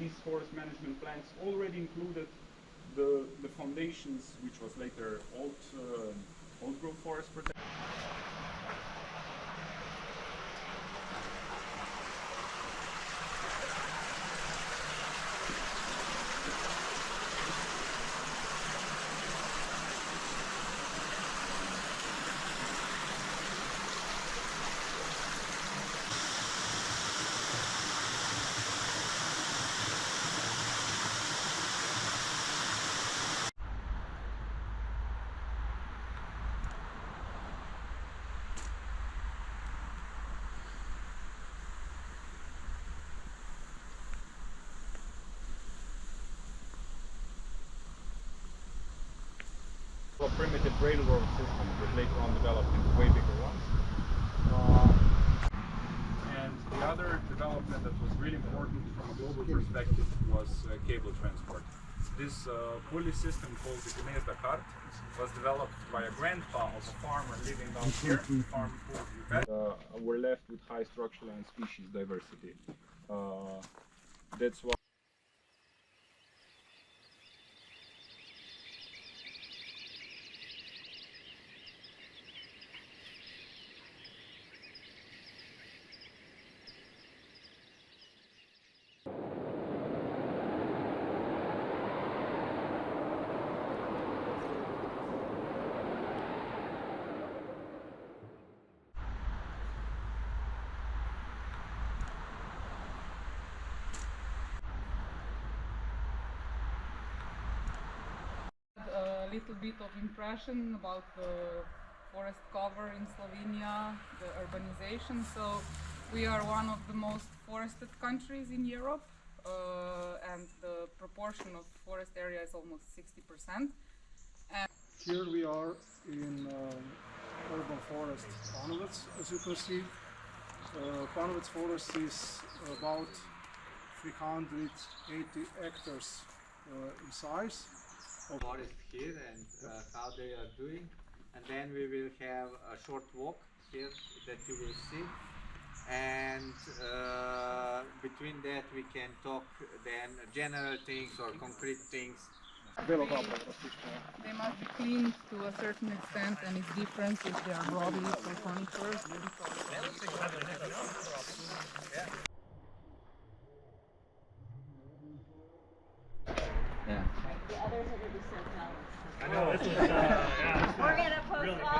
these forest management plans already included the foundations, which was later old growth forest protection. A primitive railroad system that later on developed into way bigger ones. And the other development that was really important from a global perspective was cable transport. This pulley system called the Gnezda cart was developed by a grandpa of a farmer living down here, farm we're left with high structural and species diversity. That's why a little bit of impression about the forest cover in Slovenia, the urbanization. So we are one of the most forested countries in Europe, and the proportion of forest area is almost 60%. And here we are in urban forest Panovec, as you can see. Panovec forest is about 380 hectares in size. Forest here and how they are doing, and then we will have a short walk here that you will see, and between that we can talk then general things or concrete things. they must be cleaned to a certain extent, and it's different if they are broadleaf or conifers. The others are going to be sent out. I know. We're going to post all